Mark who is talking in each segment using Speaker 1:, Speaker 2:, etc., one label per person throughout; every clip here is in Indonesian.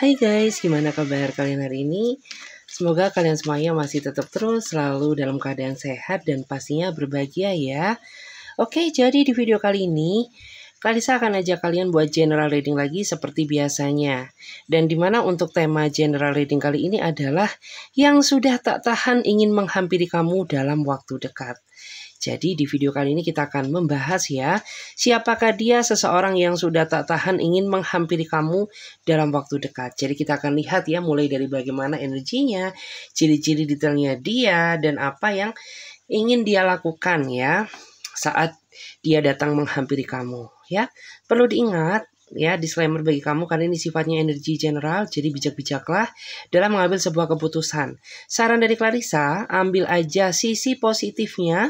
Speaker 1: Hai guys, gimana kabar kalian hari ini? Semoga kalian semuanya masih tetap terus selalu dalam keadaan sehat dan pastinya berbahagia ya. Oke, jadi di video kali ini Kalisa akan ajak kalian buat general reading lagi seperti biasanya. Dan dimana untuk tema general reading kali ini adalah yang sudah tak tahan ingin menghampiri kamu dalam waktu dekat. Jadi di video kali ini kita akan membahas ya, siapakah dia seseorang yang sudah tak tahan ingin menghampiri kamu dalam waktu dekat. Jadi kita akan lihat ya mulai dari bagaimana energinya, ciri-ciri detailnya dia, dan apa yang ingin dia lakukan ya saat dia datang menghampiri kamu ya. Perlu diingat ya, disclaimer bagi kamu karena ini sifatnya energi general, jadi bijak-bijaklah dalam mengambil sebuah keputusan. Saran dari Clarissa, ambil aja sisi positifnya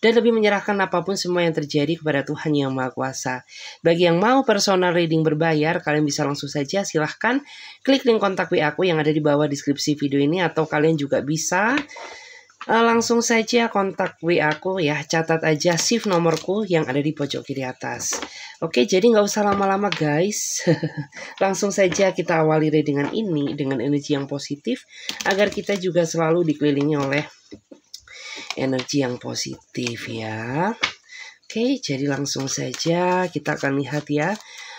Speaker 1: dan lebih menyerahkan apapun semua yang terjadi kepada Tuhan Yang Maha Kuasa. Bagi yang mau personal reading berbayar, kalian bisa langsung saja silahkan klik link kontak WA aku yang ada di bawah deskripsi video ini, atau kalian juga bisa langsung saja kontak WA aku ya, catat aja shift nomorku yang ada di pojok kiri atas. Oke, jadi nggak usah lama-lama guys. Langsung saja kita awali readingan ini dengan energi yang positif agar kita juga selalu dikelilingi oleh energi yang positif ya. Oke, jadi langsung saja kita akan lihat ya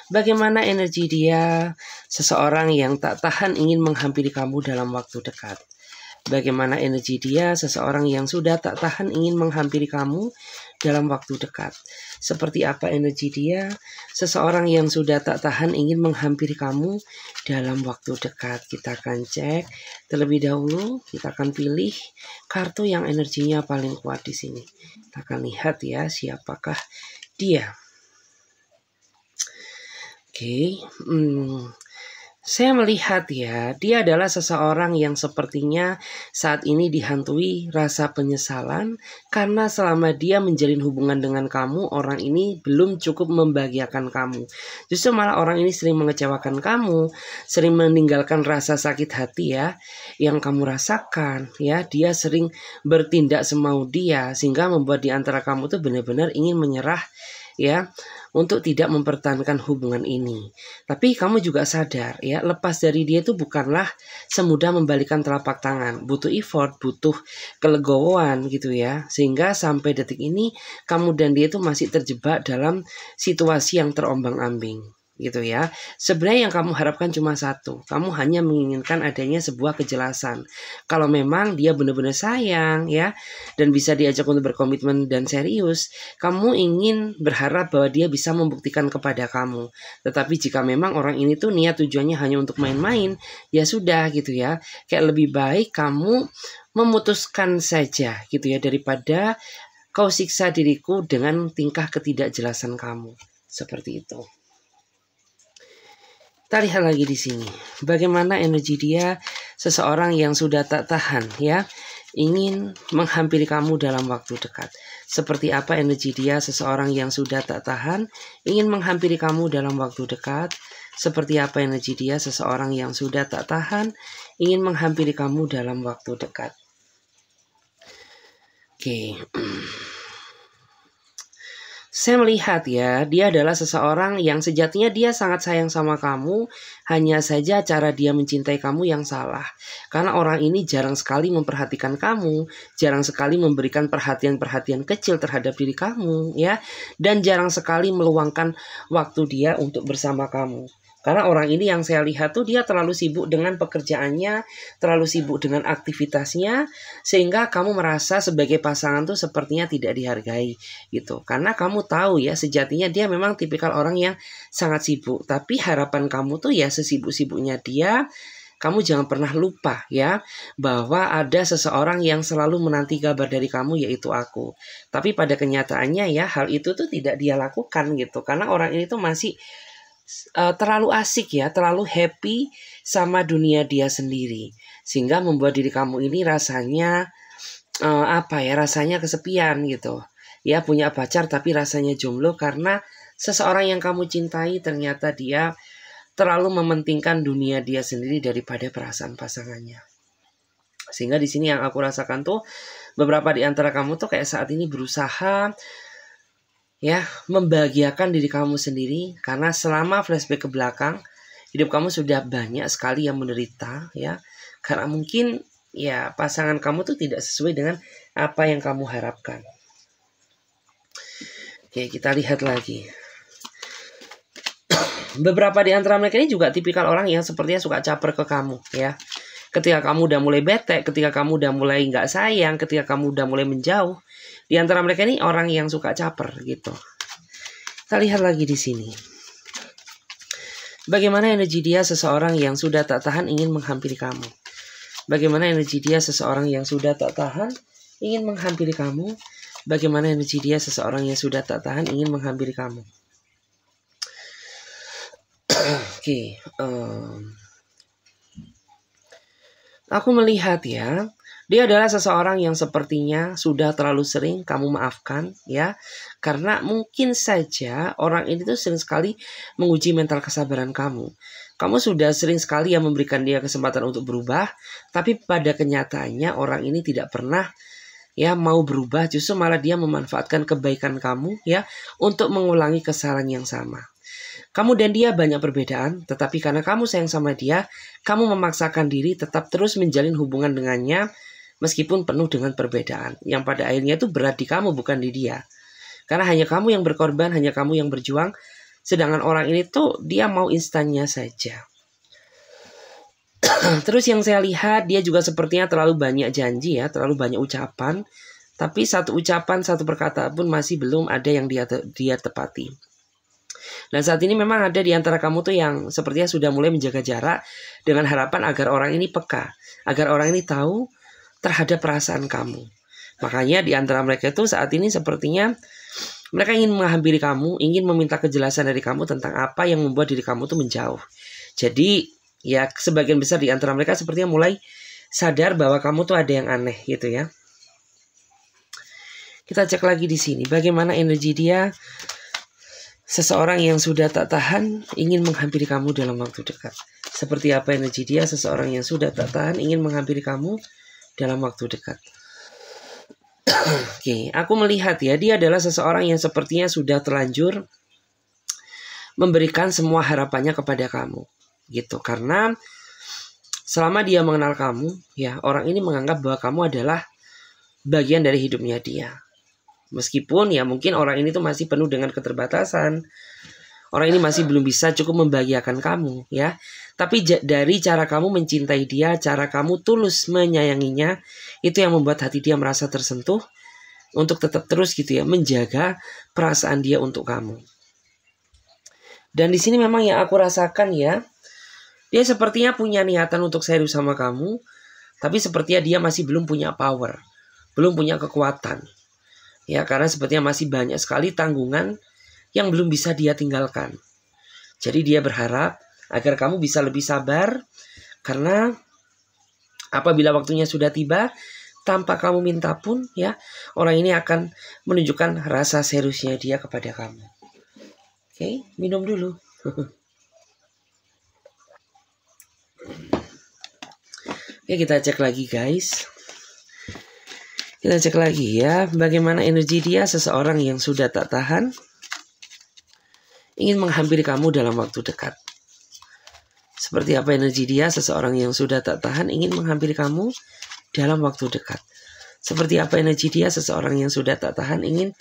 Speaker 1: bagaimana energi dia, seseorang yang tak tahan ingin menghampiri kamu dalam waktu dekat. Bagaimana energi dia, seseorang yang sudah tak tahan ingin menghampiri kamu dalam waktu dekat. Seperti apa energi dia, seseorang yang sudah tak tahan ingin menghampiri kamu dalam waktu dekat. Kita akan cek terlebih dahulu, kita akan pilih kartu yang energinya paling kuat di sini. Kita akan lihat ya siapakah dia. Oke, saya melihat ya, dia adalah seseorang yang sepertinya saat ini dihantui rasa penyesalan karena selama dia menjalin hubungan dengan kamu, orang ini belum cukup membahagiakan kamu. Justru malah orang ini sering mengecewakan kamu, sering meninggalkan rasa sakit hati ya yang kamu rasakan ya. Dia sering bertindak semau dia sehingga membuat di antara kamu tuh benar-benar ingin menyerah ya, untuk tidak mempertahankan hubungan ini. Tapi kamu juga sadar ya, lepas dari dia itu bukanlah semudah membalikan telapak tangan. Butuh effort, butuh kelegowoan gitu ya. Sehingga sampai detik ini kamu dan dia itu masih terjebak dalam situasi yang terombang-ambing gitu ya. Sebenarnya yang kamu harapkan cuma satu. Kamu hanya menginginkan adanya sebuah kejelasan. Kalau memang dia benar-benar sayang ya dan bisa diajak untuk berkomitmen dan serius, kamu ingin berharap bahwa dia bisa membuktikan kepada kamu. Tetapi jika memang orang ini tuh niat tujuannya hanya untuk main-main, ya sudah gitu ya. Kayak lebih baik kamu memutuskan saja gitu ya, daripada kau siksa diriku dengan tingkah ketidakjelasan kamu. Seperti itu. Kita lihat lagi di sini. Bagaimana energi dia, seseorang yang sudah tak tahan ya, ingin menghampiri kamu dalam waktu dekat. Seperti apa energi dia, seseorang yang sudah tak tahan ingin menghampiri kamu dalam waktu dekat. Seperti apa energi dia, seseorang yang sudah tak tahan ingin menghampiri kamu dalam waktu dekat. Oke. Saya melihat ya, dia adalah seseorang yang sejatinya dia sangat sayang sama kamu, hanya saja cara dia mencintai kamu yang salah. Karena orang ini jarang sekali memperhatikan kamu, jarang sekali memberikan perhatian-perhatian kecil terhadap diri kamu ya, dan jarang sekali meluangkan waktu dia untuk bersama kamu. Karena orang ini yang saya lihat tuh dia terlalu sibuk dengan pekerjaannya, terlalu sibuk dengan aktivitasnya, sehingga kamu merasa sebagai pasangan tuh sepertinya tidak dihargai gitu. Karena kamu tahu ya sejatinya dia memang tipikal orang yang sangat sibuk. Tapi harapan kamu tuh ya sesibuk-sibuknya dia, kamu jangan pernah lupa ya bahwa ada seseorang yang selalu menanti kabar dari kamu, yaitu aku. Tapi pada kenyataannya ya hal itu tuh tidak dia lakukan gitu. Karena orang ini tuh masih terlalu asik ya, terlalu happy sama dunia dia sendiri, sehingga membuat diri kamu ini rasanya rasanya kesepian gitu ya, punya pacar tapi rasanya jomblo karena seseorang yang kamu cintai ternyata dia terlalu mementingkan dunia dia sendiri daripada perasaan pasangannya. Sehingga di sini yang aku rasakan tuh beberapa di antara kamu tuh kayak saat ini berusaha ya membahagiakan diri kamu sendiri, karena selama flashback ke belakang hidup kamu sudah banyak sekali yang menderita ya, karena mungkin ya pasangan kamu tuh tidak sesuai dengan apa yang kamu harapkan. Oke, kita lihat lagi. Beberapa di antara mereka ini juga tipikal orang yang sepertinya suka caper ke kamu ya. Ketika kamu udah mulai bete, ketika kamu udah mulai nggak sayang, ketika kamu udah mulai menjauh, di antara mereka ini orang yang suka caper gitu. Kita lihat lagi di sini. Bagaimana energi dia seseorang yang sudah tak tahan ingin menghampiri kamu. Bagaimana energi dia seseorang yang sudah tak tahan ingin menghampiri kamu. Bagaimana energi dia seseorang yang sudah tak tahan ingin menghampiri kamu. Oke, aku melihat ya, dia adalah seseorang yang sepertinya sudah terlalu sering kamu maafkan ya. Karena mungkin saja orang ini tuh sering sekali menguji mental kesabaran kamu. Kamu sudah sering sekali yang memberikan dia kesempatan untuk berubah, tapi pada kenyataannya orang ini tidak pernah ya mau berubah, justru malah dia memanfaatkan kebaikan kamu ya untuk mengulangi kesalahan yang sama. Kamu dan dia banyak perbedaan, tetapi karena kamu sayang sama dia, kamu memaksakan diri tetap terus menjalin hubungan dengannya meskipun penuh dengan perbedaan. Yang pada akhirnya itu berat di kamu, bukan di dia. Karena hanya kamu yang berkorban, hanya kamu yang berjuang, sedangkan orang ini tuh dia mau instannya saja. Terus yang saya lihat, dia juga sepertinya terlalu banyak janji ya, terlalu banyak ucapan, tapi satu ucapan, satu perkataan pun masih belum ada yang dia tepati. Dan saat ini memang ada di antara kamu tuh yang sepertinya sudah mulai menjaga jarak dengan harapan agar orang ini peka, agar orang ini tahu terhadap perasaan kamu. Makanya di antara mereka itu saat ini sepertinya mereka ingin menghampiri kamu, ingin meminta kejelasan dari kamu tentang apa yang membuat diri kamu tuh menjauh. Jadi ya sebagian besar di antara mereka sepertinya mulai sadar bahwa kamu tuh ada yang aneh gitu ya. Kita cek lagi di sini bagaimana energi dia. Seseorang yang sudah tak tahan ingin menghampiri kamu dalam waktu dekat. Seperti apa energi dia seseorang yang sudah tak tahan ingin menghampiri kamu dalam waktu dekat. Oke, aku melihat ya dia adalah seseorang yang sepertinya sudah terlanjur memberikan semua harapannya kepada kamu. Gitu, karena selama dia mengenal kamu, ya orang ini menganggap bahwa kamu adalah bagian dari hidupnya dia. Meskipun ya mungkin orang ini tuh masih penuh dengan keterbatasan. Orang ini masih belum bisa cukup membahagiakan kamu ya. Tapi dari cara kamu mencintai dia, cara kamu tulus menyayanginya, itu yang membuat hati dia merasa tersentuh untuk tetap terus gitu ya menjaga perasaan dia untuk kamu. Dan di sini memang yang aku rasakan ya, dia sepertinya punya niatan untuk serius sama kamu, tapi sepertinya dia masih belum punya power, belum punya kekuatan. Ya, karena sepertinya masih banyak sekali tanggungan yang belum bisa dia tinggalkan. Jadi dia berharap agar kamu bisa lebih sabar, karena apabila waktunya sudah tiba, tanpa kamu minta pun ya, orang ini akan menunjukkan rasa seriusnya dia kepada kamu. Oke, minum dulu. Oke, kita cek lagi guys. Kita cek lagi ya, bagaimana energi dia seseorang yang sudah tak tahan ingin menghampiri kamu dalam waktu dekat. Seperti apa energi dia seseorang yang sudah tak tahan ingin menghampiri kamu dalam waktu dekat. Seperti apa energi dia seseorang yang sudah tak tahan ingin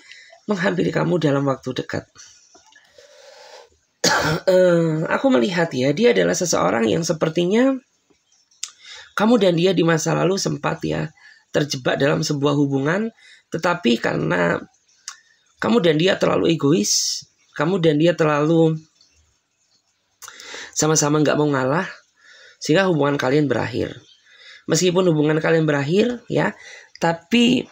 Speaker 1: menghampiri kamu dalam waktu dekat. Aku melihat ya, dia adalah seseorang yang sepertinya kamu dan dia di masa lalu sempat ya terjebak dalam sebuah hubungan, tetapi karena kamu dan dia terlalu egois, kamu dan dia terlalu sama-sama nggak mau ngalah, sehingga hubungan kalian berakhir. Meskipun hubungan kalian berakhir ya, tapi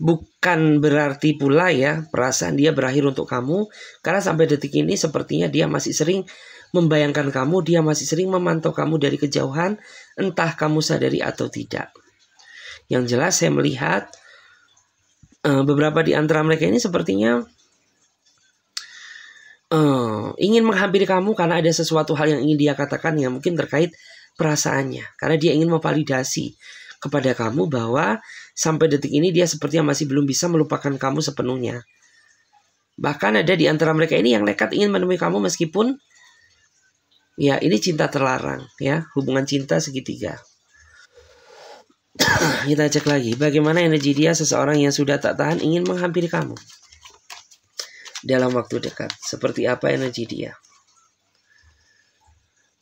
Speaker 1: bukan berarti pula ya perasaan dia berakhir untuk kamu, karena sampai detik ini sepertinya dia masih sering membayangkan kamu, dia masih sering memantau kamu dari kejauhan, entah kamu sadari atau tidak. Yang jelas saya melihat beberapa di antara mereka ini sepertinya ingin menghampiri kamu karena ada sesuatu hal yang ingin dia katakan yang mungkin terkait perasaannya. Karena dia ingin memvalidasi kepada kamu bahwa sampai detik ini dia sepertinya masih belum bisa melupakan kamu sepenuhnya. Bahkan ada di antara mereka ini yang nekat ingin menemui kamu meskipun Ya, ini cinta terlarang ya, hubungan cinta segitiga. Kita cek lagi, bagaimana energi dia seseorang yang sudah tak tahan ingin menghampiri kamu dalam waktu dekat. Seperti apa energi dia?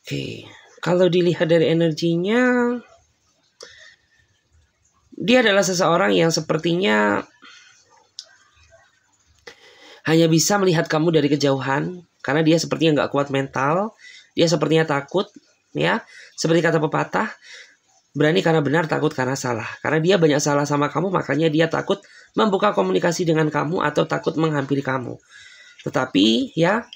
Speaker 1: Oke, kalau dilihat dari energinya, dia adalah seseorang yang sepertinya hanya bisa melihat kamu dari kejauhan, karena dia sepertinya nggak kuat mental. Dia sepertinya takut, ya, seperti kata pepatah, berani karena benar, takut karena salah. Karena dia banyak salah sama kamu, makanya dia takut membuka komunikasi dengan kamu atau takut menghampiri kamu. Tetapi ya,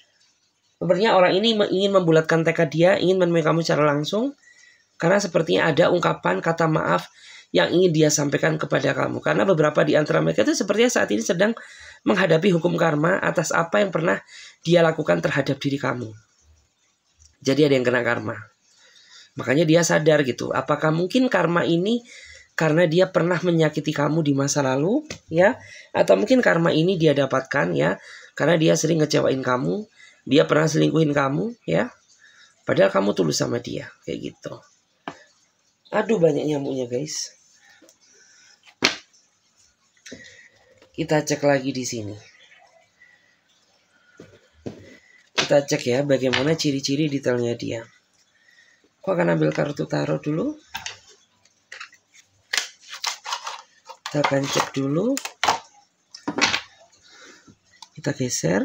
Speaker 1: sepertinya orang ini ingin membulatkan tekad dia, ingin menemui kamu secara langsung. Karena sepertinya ada ungkapan kata maaf yang ingin dia sampaikan kepada kamu. Karena beberapa di antara mereka itu sepertinya saat ini sedang menghadapi hukum karma atas apa yang pernah dia lakukan terhadap diri kamu. Jadi ada yang kena karma. Makanya dia sadar gitu. Apakah mungkin karma ini karena dia pernah menyakiti kamu di masa lalu, ya? Atau mungkin karma ini dia dapatkan, ya, karena dia sering ngecewain kamu, dia pernah selingkuhin kamu, ya? Padahal kamu tulus sama dia, kayak gitu. Aduh, banyak nyamuknya, guys. Kita cek lagi di sini. Kita cek ya bagaimana ciri-ciri detailnya dia. Aku akan ambil kartu tarot dulu. Kita akan cek dulu. Kita geser.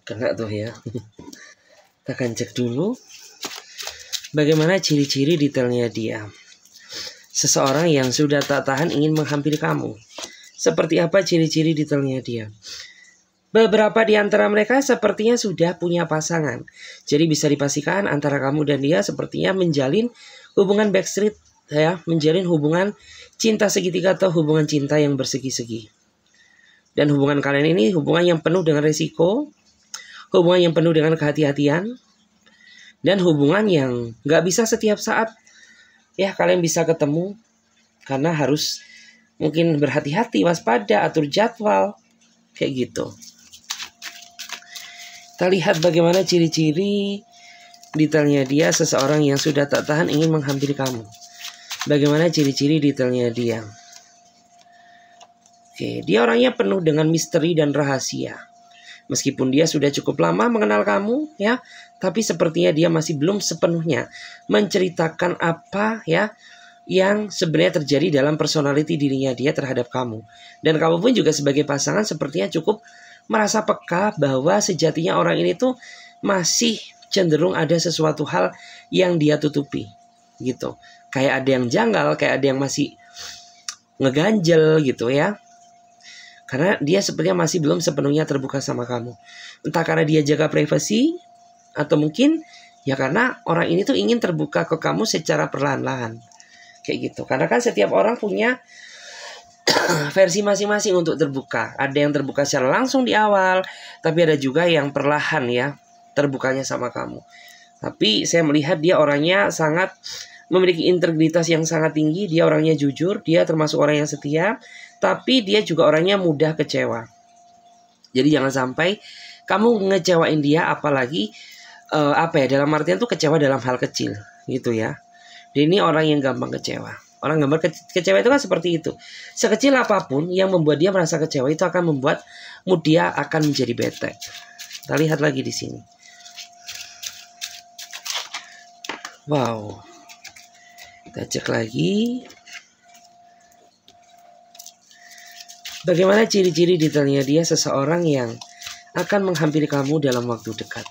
Speaker 1: Kena tuh ya. Kita akan cek dulu bagaimana ciri-ciri detailnya dia. Seseorang yang sudah tak tahan ingin menghampiri kamu. Seperti apa ciri-ciri detailnya dia? Beberapa di antara mereka sepertinya sudah punya pasangan. Jadi bisa dipastikan antara kamu dan dia sepertinya menjalin hubungan backstreet, ya, menjalin hubungan cinta segitiga atau hubungan cinta yang bersegi-segi. Dan hubungan kalian ini hubungan yang penuh dengan risiko, hubungan yang penuh dengan kehati-hatian, dan hubungan yang gak bisa setiap saat ya kalian bisa ketemu, karena harus mungkin berhati-hati, waspada, atur jadwal, kayak gitu. Kita lihat bagaimana ciri-ciri detailnya dia, seseorang yang sudah tak tahan ingin menghampiri kamu. Bagaimana ciri-ciri detailnya dia? Oke, dia orangnya penuh dengan misteri dan rahasia. Meskipun dia sudah cukup lama mengenal kamu, ya, tapi sepertinya dia masih belum sepenuhnya menceritakan apa, ya, yang sebenarnya terjadi dalam personality dirinya dia terhadap kamu. Dan kamu pun juga sebagai pasangan sepertinya cukup merasa peka bahwa sejatinya orang ini tuh masih cenderung ada sesuatu hal yang dia tutupi, gitu. Kayak ada yang janggal, kayak ada yang masih ngeganjel gitu ya. Karena dia sepertinya masih belum sepenuhnya terbuka sama kamu. Entah karena dia jaga privasi, atau mungkin ya karena orang ini tuh ingin terbuka ke kamu secara perlahan-lahan. Kayak gitu. Karena kan setiap orang punya versi masing-masing untuk terbuka. Ada yang terbuka secara langsung di awal, tapi ada juga yang perlahan ya terbukanya sama kamu. Tapi saya melihat dia orangnya sangat memiliki integritas yang sangat tinggi. Dia orangnya jujur, dia termasuk orang yang setia, tapi dia juga orangnya mudah kecewa. Jadi jangan sampai kamu ngecewain dia, apalagi dalam artian tuh kecewa dalam hal kecil gitu ya. Dan ini orang yang gampang kecewa. Orang gampang kecewa itu kan seperti itu. Sekecil apapun yang membuat dia merasa kecewa itu akan membuat mood dia akan menjadi bete. Kita lihat lagi di sini. Wow. Kita cek lagi. Bagaimana ciri-ciri detailnya dia, seseorang yang akan menghampiri kamu dalam waktu dekat.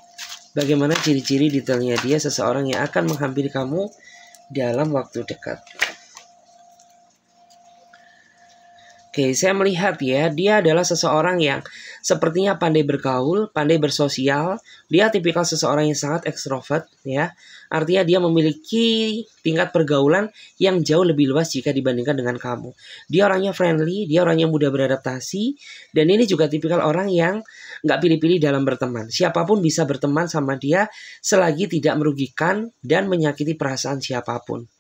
Speaker 1: Bagaimana ciri-ciri detailnya dia, seseorang yang akan menghampiri kamu dalam waktu dekat. Oke, saya melihat ya, dia adalah seseorang yang sepertinya pandai bergaul, pandai bersosial. Dia tipikal seseorang yang sangat ekstrovert ya. Artinya dia memiliki tingkat pergaulan yang jauh lebih luas jika dibandingkan dengan kamu. Dia orangnya friendly, dia orangnya mudah beradaptasi. Dan ini juga tipikal orang yang nggak pilih-pilih dalam berteman. Siapapun bisa berteman sama dia selagi tidak merugikan dan menyakiti perasaan siapapun.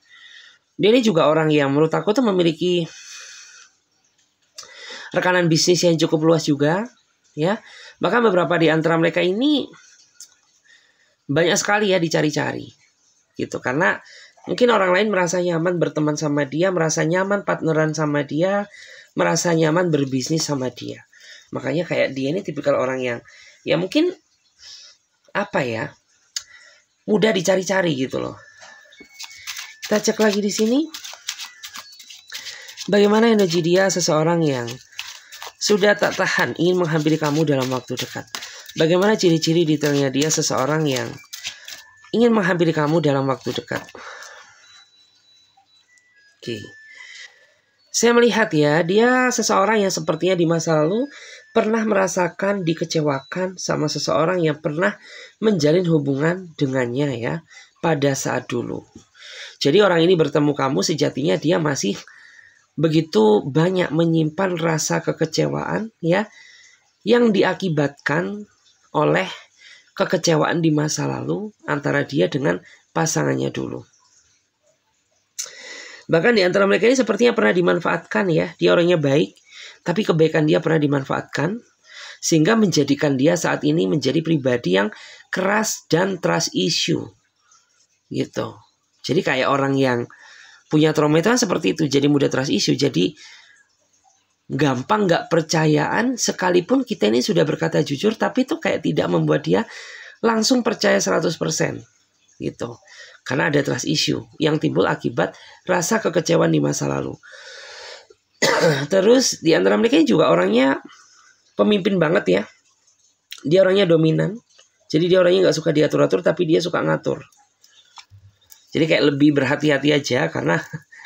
Speaker 1: Dia ini juga orang yang menurut aku tuh memiliki rekanan bisnis yang cukup luas juga, ya. Bahkan beberapa di antara mereka ini banyak sekali ya dicari-cari, gitu. Karena mungkin orang lain merasa nyaman berteman sama dia, merasa nyaman partneran sama dia, merasa nyaman berbisnis sama dia. Makanya kayak dia ini tipikal orang yang, ya mungkin apa ya, mudah dicari-cari gitu loh. Kita cek lagi di sini. Bagaimana energi dia, seseorang yang sudah tak tahan ingin menghampiri kamu dalam waktu dekat. Bagaimana ciri-ciri detailnya dia, seseorang yang ingin menghampiri kamu dalam waktu dekat. Oke. Saya melihat ya, dia seseorang yang sepertinya di masa lalu pernah merasakan dikecewakan sama seseorang yang pernah menjalin hubungan dengannya ya pada saat dulu. Jadi orang ini bertemu kamu, sejatinya dia masih begitu banyak menyimpan rasa kekecewaan ya yang diakibatkan oleh kekecewaan di masa lalu antara dia dengan pasangannya dulu. Bahkan di antara mereka ini sepertinya pernah dimanfaatkan ya. Dia orangnya baik, tapi kebaikan dia pernah dimanfaatkan sehingga menjadikan dia saat ini menjadi pribadi yang keras dan trust issue. Gitu. Jadi kayak orang yang punya trauma itu kan seperti itu, jadi mudah trust issue, jadi gampang gak percayaan sekalipun kita ini sudah berkata jujur, tapi itu kayak tidak membuat dia langsung percaya 100% gitu. Karena ada trust issue yang timbul akibat rasa kekecewaan di masa lalu. Terus di antara mereka juga orangnya pemimpin banget ya. Dia orangnya dominan, jadi dia orangnya gak suka diatur-atur, tapi dia suka ngatur. Jadi kayak lebih berhati-hati aja, karena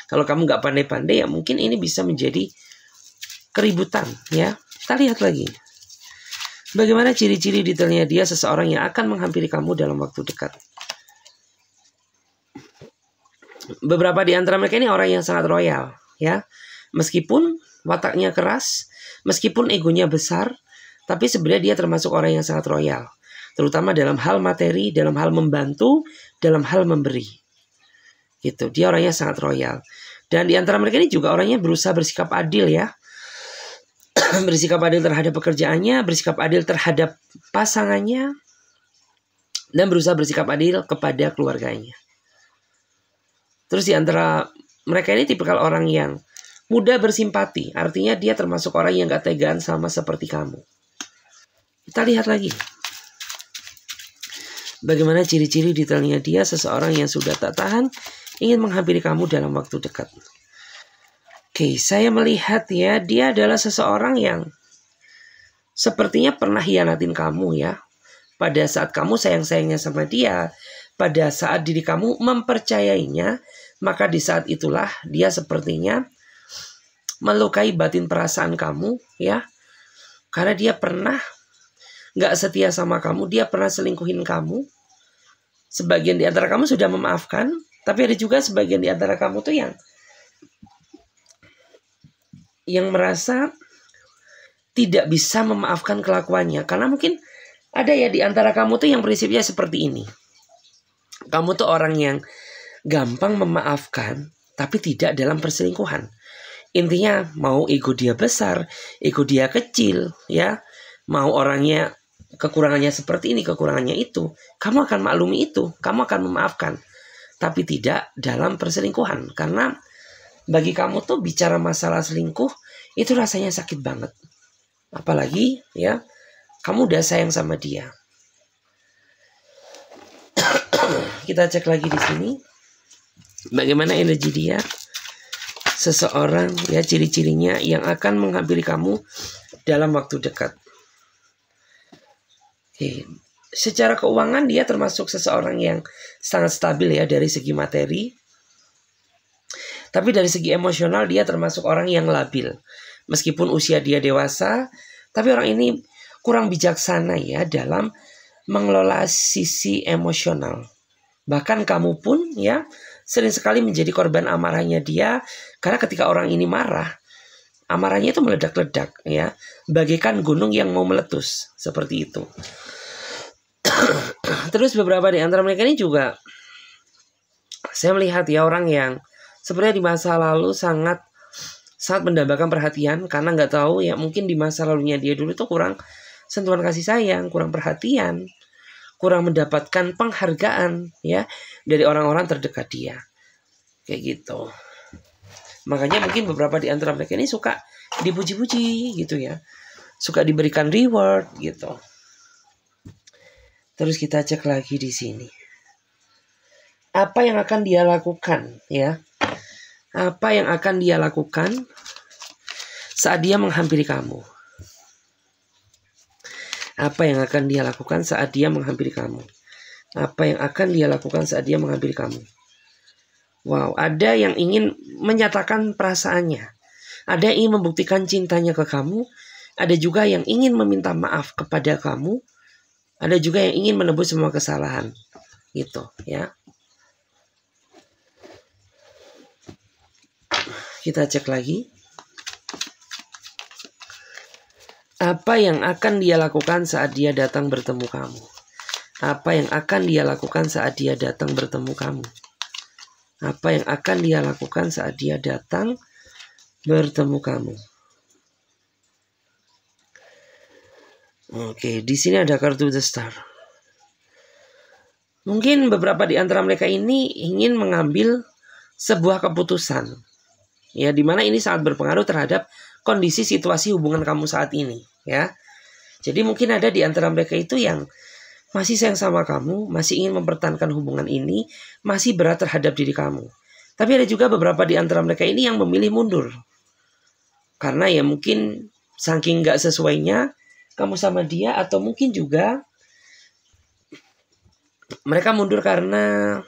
Speaker 1: kalau kamu nggak pandai-pandai ya mungkin ini bisa menjadi keributan ya. Kita lihat lagi. Bagaimana ciri-ciri detailnya dia, seseorang yang akan menghampiri kamu dalam waktu dekat. Beberapa di antara mereka ini orang yang sangat royal ya. Meskipun wataknya keras, meskipun egonya besar, tapi sebenarnya dia termasuk orang yang sangat royal. Terutama dalam hal materi, dalam hal membantu, dalam hal memberi. Gitu. Dia orangnya sangat royal. Dan di antara mereka ini juga orangnya berusaha bersikap adil ya. Bersikap adil terhadap pekerjaannya, bersikap adil terhadap pasangannya, dan berusaha bersikap adil kepada keluarganya. Terus di antara mereka ini tipikal orang yang mudah bersimpati. Artinya dia termasuk orang yang gak tegaan sama seperti kamu. Kita lihat lagi. Bagaimana ciri-ciri detailnya dia, seseorang yang sudah tak tahan ingin menghampiri kamu dalam waktu dekat. Oke, saya melihat ya, dia adalah seseorang yang sepertinya pernah hianatin kamu ya. Pada saat kamu sayang-sayangnya sama dia, pada saat diri kamu mempercayainya, maka di saat itulah dia sepertinya melukai batin perasaan kamu ya. Karena dia pernah gak setia sama kamu, dia pernah selingkuhin kamu. Sebagian di antara kamu sudah memaafkan, tapi ada juga sebagian di antara kamu tuh yang merasa tidak bisa memaafkan kelakuannya. Karena mungkin ada ya di antara kamu tuh yang prinsipnya seperti ini. Kamu tuh orang yang gampang memaafkan, tapi tidak dalam perselingkuhan. Intinya mau ego dia besar, ego dia kecil, ya. Mau orangnya kekurangannya seperti ini, kekurangannya itu. Kamu akan maklumi itu, kamu akan memaafkan. Tapi tidak dalam perselingkuhan. Karena bagi kamu tuh bicara masalah selingkuh itu rasanya sakit banget. Apalagi ya kamu udah sayang sama dia. Kita cek lagi di sini. Bagaimana energi dia? Seseorang ya, ciri-cirinya yang akan menghampiri kamu dalam waktu dekat. Oke. Secara keuangan dia termasuk seseorang yang sangat stabil ya dari segi materi. Tapi dari segi emosional dia termasuk orang yang labil. Meskipun usia dia dewasa, tapi orang ini kurang bijaksana ya dalam mengelola sisi emosional. Bahkan kamu pun ya sering sekali menjadi korban amarahnya dia. Karena ketika orang ini marah, amarahnya itu meledak-ledak ya, bagaikan gunung yang mau meletus, seperti itu. Terus beberapa di antara mereka ini juga saya melihat ya orang yang sebenarnya di masa lalu sangat mendambakan perhatian, karena nggak tahu ya, mungkin di masa lalunya dia dulu tuh kurang sentuhan kasih sayang, kurang perhatian, kurang mendapatkan penghargaan ya dari orang-orang terdekat dia, kayak gitu. Makanya mungkin beberapa di antara mereka ini suka dipuji-puji gitu ya, suka diberikan reward gitu. Terus kita cek lagi di sini. Apa yang akan dia lakukan ya? Apa yang akan dia lakukan saat dia menghampiri kamu? Apa yang akan dia lakukan saat dia menghampiri kamu? Apa yang akan dia lakukan saat dia menghampiri kamu? Wow, ada yang ingin menyatakan perasaannya. Ada yang ingin membuktikan cintanya ke kamu. Ada juga yang ingin meminta maaf kepada kamu. Ada juga yang ingin menebus semua kesalahan. Gitu ya. Kita cek lagi. Apa yang akan dia lakukan saat dia datang bertemu kamu? Apa yang akan dia lakukan saat dia datang bertemu kamu? Apa yang akan dia lakukan saat dia datang bertemu kamu? Oke, di sini ada kartu The Star. Mungkin beberapa di antara mereka ini ingin mengambil sebuah keputusan. Ya, di mana ini sangat berpengaruh terhadap kondisi situasi hubungan kamu saat ini, ya. Jadi mungkin ada di antara mereka itu yang masih sayang sama kamu, masih ingin mempertahankan hubungan ini, masih berat terhadap diri kamu. Tapi ada juga beberapa di antara mereka ini yang memilih mundur. Karena ya mungkin saking gak sesuainya kamu sama dia, atau mungkin juga mereka mundur karena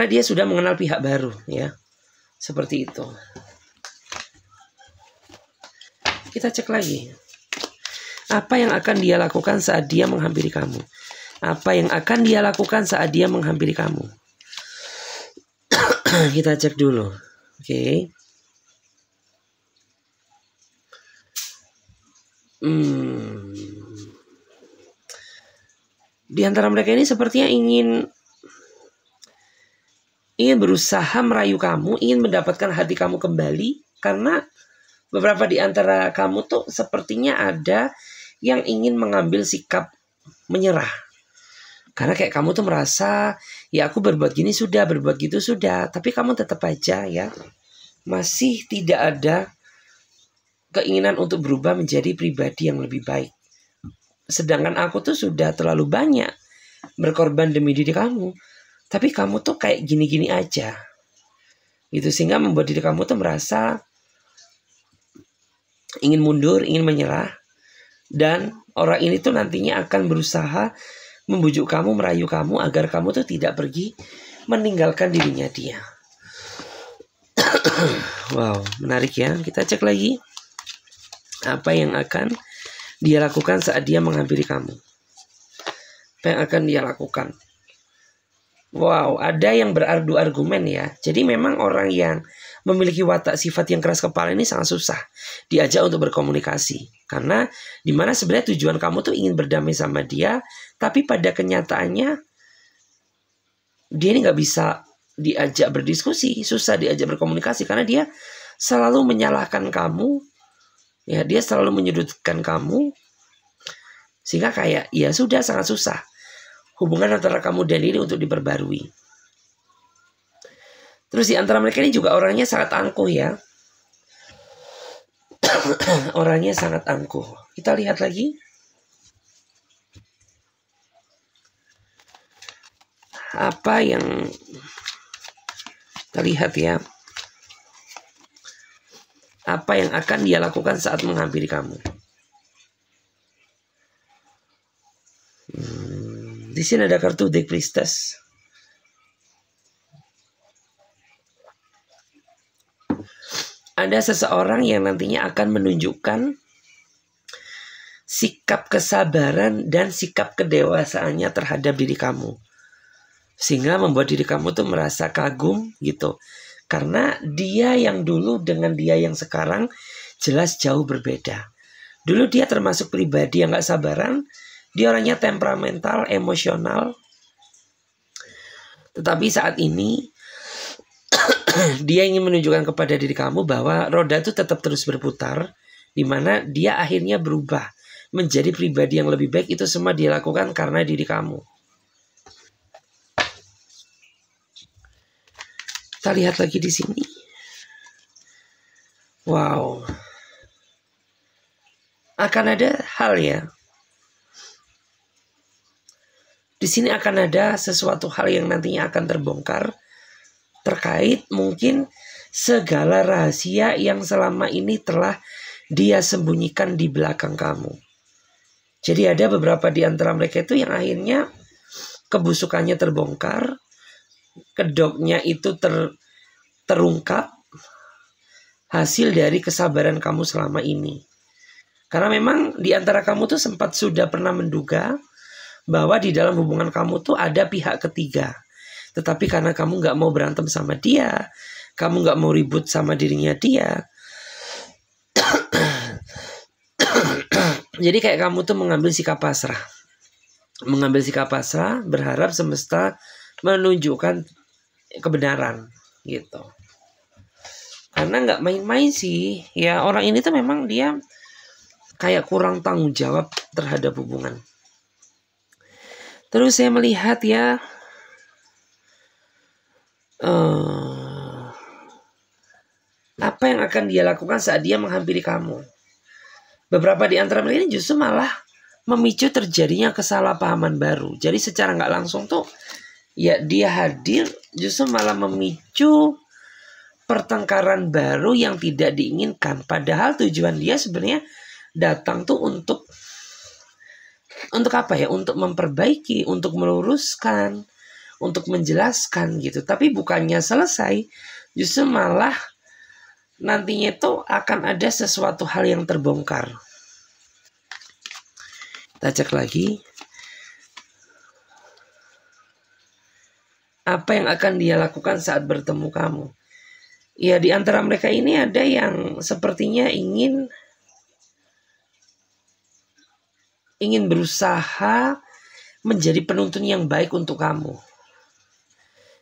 Speaker 1: dia sudah mengenal pihak baru ya. Seperti itu. Kita cek lagi. Apa yang akan dia lakukan saat dia menghampiri kamu? Apa yang akan dia lakukan saat dia menghampiri kamu? Kita cek dulu. Oke. Di antara mereka ini sepertinya ingin berusaha merayu kamu, ingin mendapatkan hati kamu kembali, karena beberapa di antara kamu tuh sepertinya ada yang ingin mengambil sikap menyerah. Karena kayak kamu tuh merasa, ya aku berbuat gini sudah, berbuat gitu sudah, tapi kamu tetap aja ya masih tidak ada keinginan untuk berubah menjadi pribadi yang lebih baik. Sedangkan aku tuh sudah terlalu banyak berkorban demi diri kamu, tapi kamu tuh kayak gini-gini aja. Itu sehingga membuat diri kamu tuh merasa ingin mundur, ingin menyerah. Dan orang ini tuh nantinya akan berusaha membujuk kamu, merayu kamu agar kamu tuh tidak pergi meninggalkan dirinya dia. Wow, menarik ya. Kita cek lagi. Apa yang akan dia lakukan saat dia menghampiri kamu? Apa yang akan dia lakukan? Wow, ada yang berardu argumen ya. Jadi memang orang yang memiliki watak sifat yang keras kepala ini sangat susah diajak untuk berkomunikasi. Karena dimana sebenarnya tujuan kamu tuh ingin berdamai sama dia, tapi pada kenyataannya dia ini nggak bisa diajak berdiskusi, susah diajak berkomunikasi karena dia selalu menyalahkan kamu, ya dia selalu menyudutkan kamu, sehingga kayak ya sudah sangat susah hubungan antara kamu dan ini untuk diperbarui. Terus di antara mereka ini juga orangnya sangat angkuh ya. Orangnya sangat angkuh. Kita lihat lagi. Apa yang kita lihat ya. Apa yang akan dia lakukan saat menghampiri kamu? Di sini ada kartu The Priestess. ada seseorang yang nantinya akan menunjukkan sikap kesabaran dan sikap kedewasaannya terhadap diri kamu. Sehingga membuat diri kamu tuh merasa kagum gitu. Karena dia yang dulu dengan dia yang sekarang jelas jauh berbeda. Dulu dia termasuk pribadi yang gak sabaran. Dia orangnya temperamental, emosional. Tetapi saat ini dia ingin menunjukkan kepada diri kamu bahwa roda itu tetap terus berputar, di mana dia akhirnya berubah menjadi pribadi yang lebih baik. Itu semua dia lakukan karena diri kamu. Kita lihat lagi di sini. Wow. Akan ada hal ya. Di sini akan ada sesuatu hal yang nantinya akan terbongkar terkait mungkin segala rahasia yang selama ini telah dia sembunyikan di belakang kamu. Jadi ada beberapa di antara mereka itu yang akhirnya kebusukannya terbongkar, kedoknya itu terungkap hasil dari kesabaran kamu selama ini. Karena memang di antara kamu tuh sempat sudah pernah menduga bahwa di dalam hubungan kamu tuh ada pihak ketiga. Tetapi karena kamu gak mau berantem sama dia, kamu gak mau ribut sama dirinya dia, jadi kayak kamu tuh mengambil sikap pasrah. Mengambil sikap pasrah, berharap semesta menunjukkan kebenaran gitu. Karena gak main-main sih. Ya orang ini tuh memang dia kayak kurang tanggung jawab terhadap hubungan. Terus saya melihat ya, apa yang akan dia lakukan saat dia menghampiri kamu. Beberapa di antara mereka ini justru malah memicu terjadinya kesalahpahaman baru. Jadi secara nggak langsung tuh ya dia hadir justru malah memicu pertengkaran baru yang tidak diinginkan. Padahal tujuan dia sebenarnya datang tuh untuk apa ya? Untuk memperbaiki, untuk meluruskan, untuk menjelaskan gitu. Tapi bukannya selesai, justru malah nantinya itu akan ada sesuatu hal yang terbongkar. Kita cek lagi. Apa yang akan dia lakukan saat bertemu kamu? Ya di antara mereka ini ada yang sepertinya ingin berusaha menjadi penuntun yang baik untuk kamu.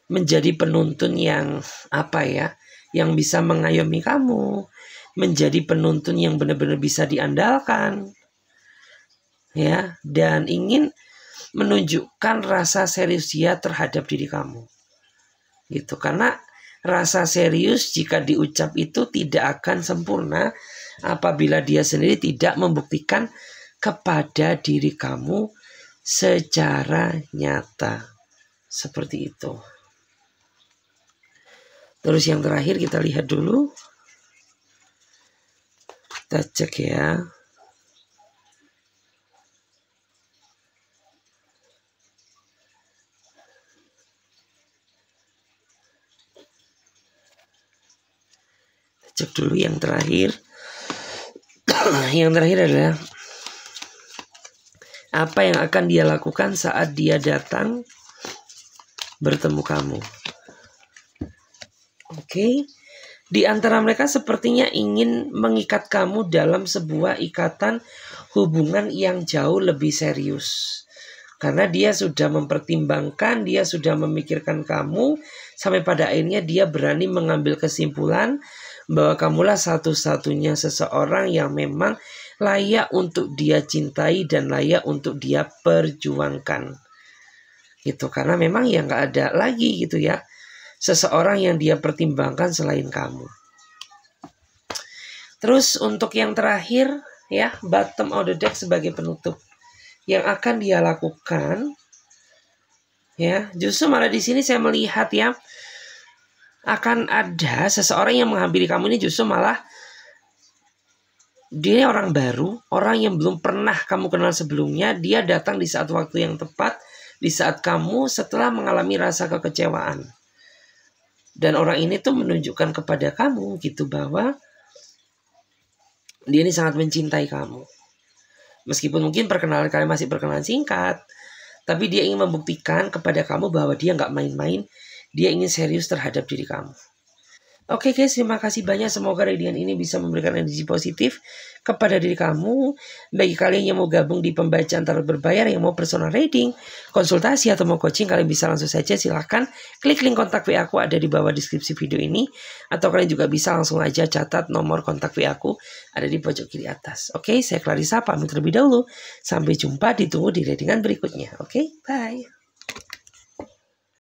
Speaker 1: Menjadi penuntun yang apa ya, yang bisa mengayomi kamu, menjadi penuntun yang benar-benar bisa diandalkan, ya, dan ingin menunjukkan rasa serius dia terhadap diri kamu, gitu. Karena rasa serius jika diucap itu tidak akan sempurna apabila dia sendiri tidak membuktikan kepada diri kamu secara nyata, seperti itu. Terus yang terakhir kita lihat dulu. Kita cek ya. Kita cek dulu yang terakhir. Yang terakhir adalah apa yang akan dia lakukan saat dia datang bertemu kamu. Oke. Di antara mereka sepertinya ingin mengikat kamu dalam sebuah ikatan hubungan yang jauh lebih serius. Karena dia sudah mempertimbangkan, dia sudah memikirkan kamu, sampai pada akhirnya dia berani mengambil kesimpulan bahwa kamulah satu-satunya seseorang yang memang layak untuk dia cintai dan layak untuk dia perjuangkan. Gitu, karena memang ya gak ada lagi gitu ya seseorang yang dia pertimbangkan selain kamu. Terus untuk yang terakhir ya, bottom of the deck sebagai penutup. Yang akan dia lakukan ya, justru malah di sini saya melihat ya, akan ada seseorang yang menghampiri kamu ini justru malah dia orang baru, orang yang belum pernah kamu kenal sebelumnya. Dia datang di saat waktu yang tepat, di saat kamu setelah mengalami rasa kekecewaan. Dan orang ini tuh menunjukkan kepada kamu gitu bahwa Dia ini sangat mencintai kamu. Meskipun mungkin perkenalan kalian masih perkenalan singkat, tapi dia ingin membuktikan kepada kamu bahwa dia nggak main-main. Dia ingin serius terhadap diri kamu. Oke guys, terima kasih banyak. Semoga radian ini bisa memberikan energi positif kepada diri kamu. Bagi kalian yang mau gabung di pembacaan tarot berbayar, yang mau personal reading, konsultasi atau mau coaching, kalian bisa langsung saja silahkan klik link kontak WA aku ada di bawah deskripsi video ini. Atau kalian juga bisa langsung aja catat nomor kontak WA aku ada di pojok kiri atas. Oke, saya Clarissa pamit terlebih dahulu. Sampai jumpa, ditunggu di readingan berikutnya. Oke, bye.